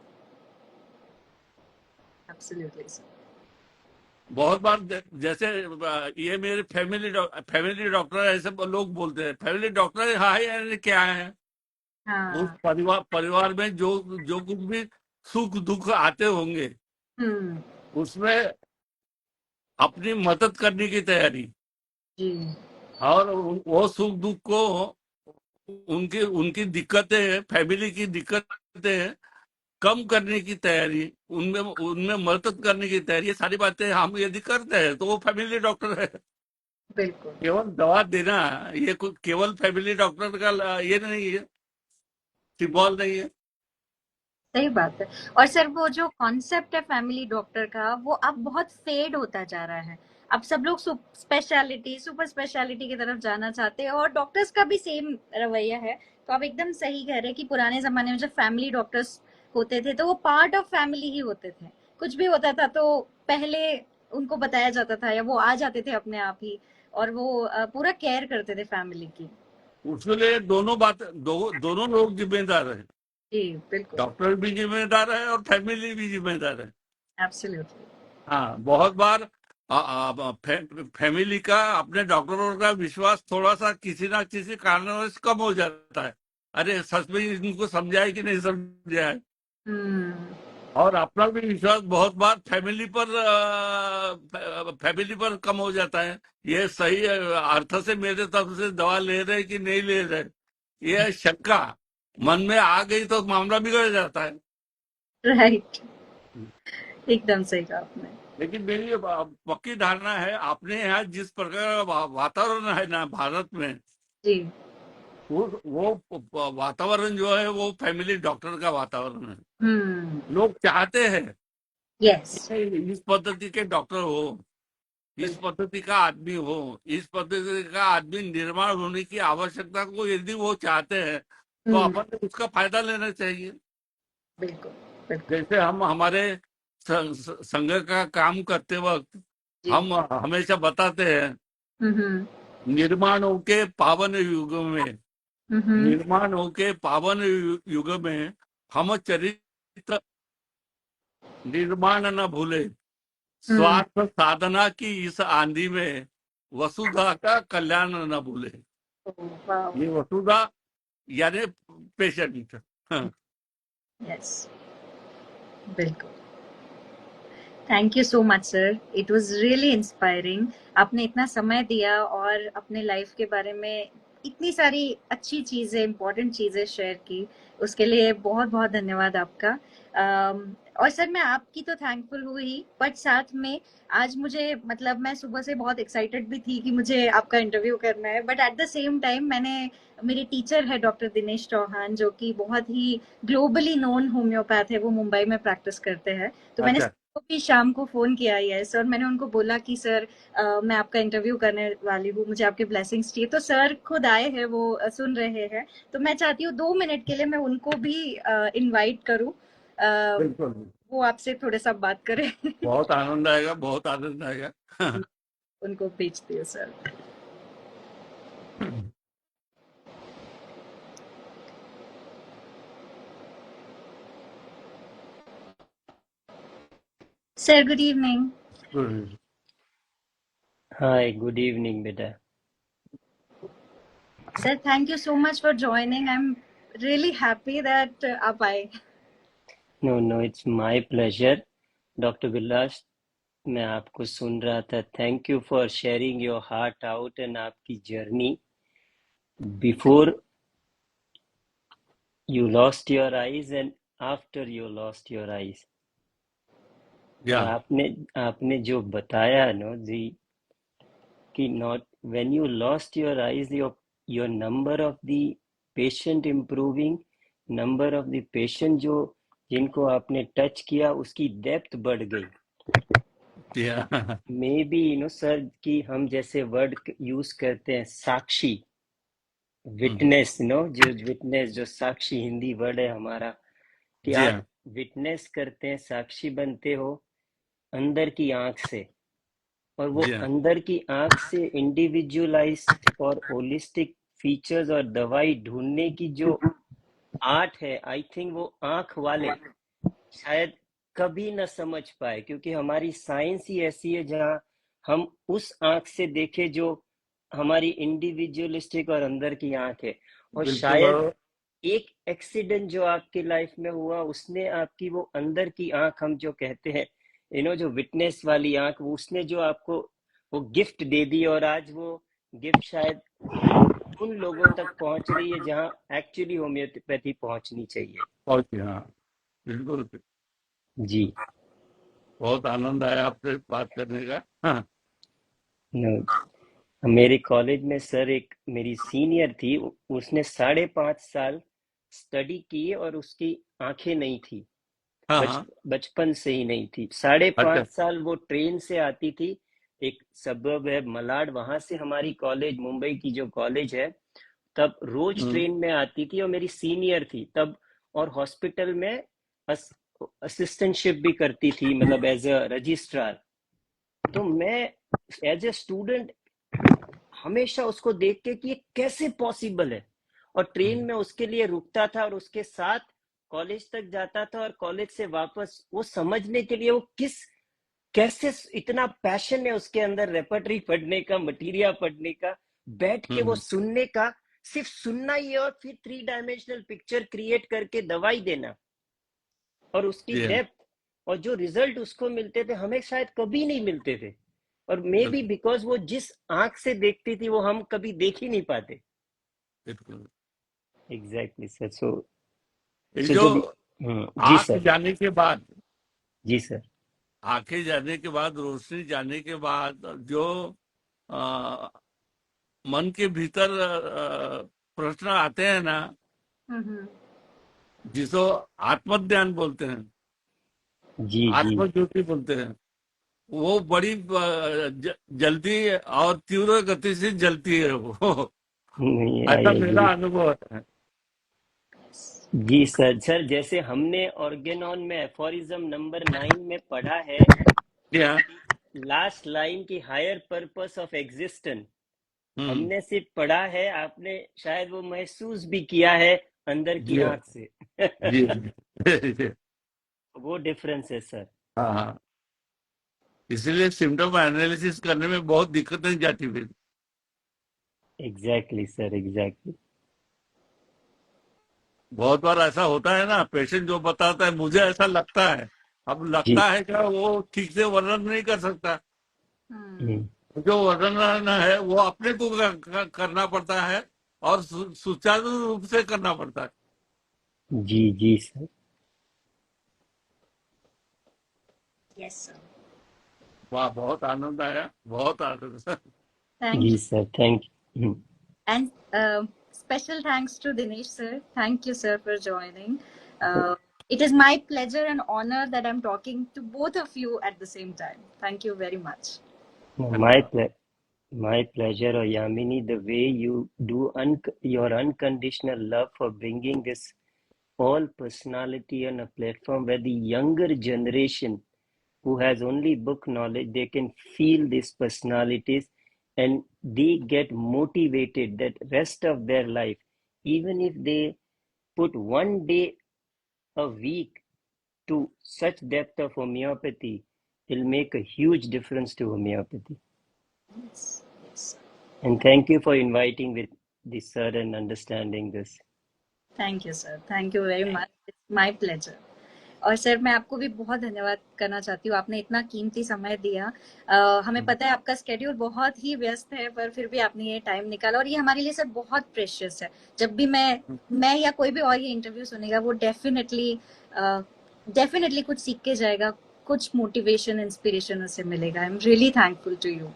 एब्सोल्युटली सर। बहुत बार जैसे ये मेरे फैमिली डॉक्टर ऐसे लोग बोलते हैं, फैमिली डॉक्टर है यानी क्या है? उस हाँ। परिवार में जो जो कुछ भी सुख दुख आते होंगे, हम्म। उसमें अपनी मदद करने की तैयारी, जी। और वो सुख दुख को, उनकी उनकी दिक्कतें, फैमिली की दिक्कतें कम करने की तैयारी, उनमें उनमें मदद करने की तैयारी, ये सारी बातें हम यदि करते हैं तो वो फैमिली डॉक्टर है। बिल्कुल केवल दवा देना, ये केवल फैमिली डॉक्टर का ये नहीं है, सिंबल नहीं है। सही बात है। और सर वो जो कॉन्सेप्ट है फैमिली डॉक्टर का, वो अब बहुत फेड होता जा रहा है। अब सब लोग स्पेशलिटी, सुपर स्पेशलिटी की तरफ जाना चाहते हैं, और डॉक्टर्स का भी सेम रवैया है। तो आप एकदम सही कह रहे हैं कि पुराने जमाने में जब फैमिली डॉक्टर्स होते थे तो वो पार्ट ऑफ फैमिली ही होते थे। कुछ भी होता था तो पहले उनको बताया जाता था, या वो आ जाते थे अपने आप ही, और वो पूरा केयर करते थे फैमिली की। उसके लिए दोनों लोग जिम्मेदार है। जी बिल्कुल। डॉक्टर भी जिम्मेदार है और फैमिली भी जिम्मेदार है। एब्सोल्युटली। हाँ, बहुत बार फैमिली का अपने डॉक्टरों का विश्वास थोड़ा सा किसी ना किसी कारणवश कम हो जाता है। अरे सच में इनको समझाए कि नहीं समझाए। हम्म। और अपना भी विश्वास बहुत बार फैमिली पर कम हो जाता है। ये सही अर्थ से मेरे तरफ से दवा ले रहे कि नहीं ले रहे, ये शंका मन में आ गई तो मामला बिगड़ जाता है। राइट। एकदम सही कहा आपने। लेकिन मेरी ये पक्की धारणा है, अपने यहाँ जिस प्रकार का वातावरण है ना भारत में, जी। वो वातावरण जो है वो फैमिली डॉक्टर का वातावरण है। हम्म। लोग चाहते हैं यस। कि इस पद्धति के डॉक्टर हो, इस बिल्कुल। पद्धति का आदमी हो, इस पद्धति का आदमी निर्माण होने की आवश्यकता को यदि वो चाहते हैं तो हम्म। अपन को उसका फायदा लेना चाहिए। बिल्कुल। बिल्कुल। जैसे हम हमारे संघ का काम करते वक्त जी। हम हमेशा बताते हैं, हम्म। निर्माणों के पावन युग में, हम्म। निर्माणों के पावन युग में हम चरित्र निर्माण न भूले, हम्म। स्वार्थ साधना की इस आंधी में वसुधा का कल्याण न भूले। वाह। ये वसुधा यानी पेशेंट। हाँ, यस। बिल्कुल। Thank you so much sir, it was really inspiring. आपने इतना समय दिया और अपने लाइफ के बारे में इतनी सारी अच्छी चीजें, इंपॉर्टेंट चीजें शेयर की, उसके लिए बहुत बहुत धन्यवाद आपका। और सर मैं आपकी तो थैंकफुल हुई ही, बट साथ में आज मुझे, मतलब मैं सुबह से बहुत एक्साइटेड भी थी कि मुझे आपका इंटरव्यू करना है, but at the same time मैंने, मेरे टीचर है डॉक्टर दिनेश चौहान, जो कि बहुत ही ग्लोबली नोन होम्योपैथ है, वो मुंबई में प्रैक्टिस करते हैं। तो मैंने अच्छा। को भी शाम को फोन किया ही है सर, मैंने उनको बोला कि सर मैं आपका इंटरव्यू करने वाली हूँ, मुझे आपके ब्लेसिंग्स चाहिए। तो सर खुद आए हैं, वो सुन रहे हैं। तो मैं चाहती हूँ 2 मिनट के लिए मैं उनको भी इनवाइट करूँ, बिल्कुल, वो आपसे थोड़े सा बात करें। बहुत आनंद आएगा, बहुत आनंद आएगा। उनको भेजती हूँ sir. Sir good evening. Hi, good evening, beta. Sir thank you so much for joining, I am really happy that आप आए। No, it's my pleasure. Dr. Vilas, मैं आपको सुन रहा था. Thank you for sharing your heart out and आपकी journey. Before you lost your eyes and after you lost your eyes. और या आपने जो बताया नो जी, कि not when you lost your eyes, your number of the patient improving, number of the patient जो जिनको आपने टच किया उसकी डेप्थ बढ़ गई. या मे बी सर कि हम जैसे वर्ड यूज करते हैं साक्षी, विटनेस, जो विटनेस, जो साक्षी हिंदी वर्ड है हमारा, कि जी आप हाँ। विटनेस करते हैं, साक्षी बनते हो अंदर की आंख से, और वो जी हाँ, अंदर की आंख से इंडिविजुअलाइज्ड और होलिस्टिक फीचर्स और दवाई ढूंढने की जो आर्ट है, आई थिंक वो आंख वाले शायद कभी न समझ पाए, क्योंकि हमारी साइंस ही ऐसी है जहां हम उस आंख से देखे जो हमारी इंडिविजुअलिस्टिक और अंदर की आंख है। और बिल्कुल शायद बराबर। एक एक्सीडेंट जो आपकी लाइफ में हुआ, उसने आपकी वो अंदर की आंख, हम जो कहते हैं जो विटनेस वाली आंख, वो उसने जो आपको वो गिफ्ट दे दी, और आज वो गिफ्ट शायद उन लोगों तक पहुंच रही है जहां एक्चुअली होम्योपैथी पहुंचनी चाहिए। बहुत ही हाँ, बिल्कुल। जी। बहुत आनंद आया आपसे बात करने का। हाँ। न- मेरे कॉलेज में सर, एक मेरी सीनियर थी, उसने 5.5 साल स्टडी की और उसकी आंखें नहीं थी, हाँ हाँ। बचपन से ही नहीं थी। 5.5 अच्छा। साल वो ट्रेन से आती थी, एक सबब है मलाड, वहां से हमारी कॉलेज, मुंबई की जो कॉलेज है, तब रोज हम्म। ट्रेन में आती थी, और मेरी सीनियर थी तब, और हॉस्पिटल में असिस्टेंटशिप भी करती थी, मतलब एज अ रजिस्ट्रार। तो मैं एज ए स्टूडेंट हमेशा उसको देख के कि ये कैसे पॉसिबल है, और ट्रेन में उसके लिए रुकता था और उसके साथ कॉलेज तक जाता था, और कॉलेज से वापस, वो समझने के लिए वो कैसे इतना पैशन है उसके अंदर, रेपर्टरी पढ़ने का, मटेरियल पढ़ने का, बैठ के वो हम्म। सुनने का, सिर्फ सुनना ही है, और फिर 3 डायमेंशनल पिक्चर क्रिएट करके दवाई देना, और उसकी जी हाँ, डेप्थ और जो रिजल्ट उसको मिलते थे हमें शायद कभी नहीं मिलते थे, और मे बी बिल्कुल बिकॉज वो जिस आंख से देखती थी वो हम कभी देख ही नहीं पाते। बिल्कुल। Exactly sir. सो ये सो जो जो जी आंख सर। जाने के बाद, जी सर। आंखें जाने के बाद, रोशनी जाने के बाद जो आ, मन के भीतर प्रश्न आते हैं ना, हम्म। जिसको आत्मज्ञान बोलते हैं, जी जी। आत्मज्योति बोलते हैं, वो बड़ी जल्दी और तीव्र गति से जलती है वो। नहीं, आई ऐसा मेरा एग्री। अनुभव है। जी सर। सर जैसे हमने ऑर्गेनॉन में एफोरिज्म नंबर 9 में पढ़ा है, जी हाँ। लास्ट लाइन की हायर पर्पस ऑफ एग्जिस्टेंस, हम्म। हमने सिर्फ पढ़ा है, आपने शायद वो महसूस भी किया है अंदर की जी हाँ, आंख से। जी हाँ। वो डिफरेंस है सर। हाँ हाँ। इसीलिए सिम्टम एनालिसिस करने में बहुत दिक्कतें जाती थी। Exactly sir, exactly. बहुत बार ऐसा होता है ना, पेशेंट जो बताता है मुझे ऐसा लगता है, अब जी। लगता है क्या, वो ठीक से वर्णन नहीं कर सकता। हम्म। जो वर्णन है वो अपने को करना पड़ता है, और सुचारू रूप से करना पड़ता है। जी जी सर। Yes sir. वाह, बहुत आनंद आया, बहुत आनंद। थैंक जी you. Sir, thank you. And special thanks to Dinesh sir. Thank you, sir, for joining. It is my pleasure and honor that I'm talking to both of you at the same time. Thank you very much. My धन्यवाद। My pleasure, Yamini, the way you do your unconditional love for bringing this all personality on a platform where the younger generation who has only book knowledge, they can feel these personalities, and they get motivated that rest of their life, even if they put one day a week to such depth of homeopathy, will make a huge difference to homeopathy. Yes, yes. And thank you for inviting with the sir and understanding this. Thank you, sir. Thank you very much. It's my pleasure. और sir मैं आपको भी बहुत धन्यवाद करना चाहती हूँ, आपने इतना कीमती समय दिया। हमें पता है आपका स्केड्यूल बहुत ही व्यस्त है, पर फिर भी आपने ये टाइम निकाला, और ये हमारे लिए सर बहुत प्रेशियस है। जब भी मैं या कोई भी और ये इंटरव्यू सुनेगा, वो डेफिनेटली कुछ सीख के जाएगा, कुछ मोटिवेशन, इंस्पिरेशन उससे मिलेगा। I am really thankful to you.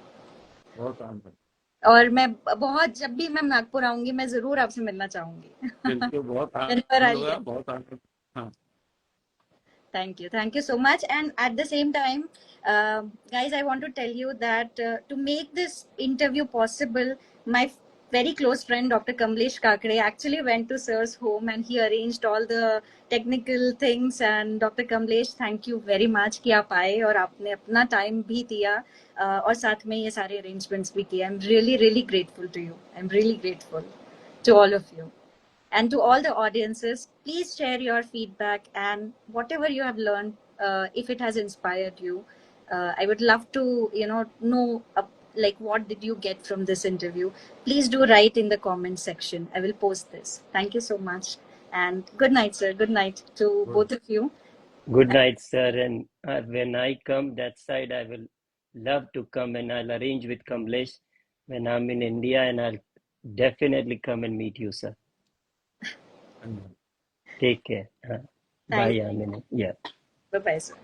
बहुत आनंद। और मैं बहुत, जब भी मैं नागपुर आऊंगी, मैं जरूर आपसे मिलना चाहूंगी। बिल्कुल, बहुत whenever आनंद I'll होगा, get. बहुत आनंद। हाँ। Thank you so much. And at the same time, guys, I want to tell you that to make this interview possible, my very close friend, Dr. Kamlesh Kakre, actually went to sir's home and he arranged all the technical things. And Dr. Kamlesh, thank you very much कि आप आए और आपने अपना time भी दिया और साथ में ये सारे arrangements भी किए. I'm really, really grateful to you. I'm really grateful to all of you. And to all the audiences, please share your feedback and whatever you have learned, if it has inspired you. I would love to, know like what did you get from this interview. Please do write in the comment section. I will post this. Thank you so much. And good night, sir. Good night to both of you. Good night, sir. And when I come that side, I will love to come, and I'll arrange with Kamlesh when I'm in India, and I'll definitely come and meet you, sir. Take care. Bye, Thanks. Amina. Yeah. Bye bye, sir.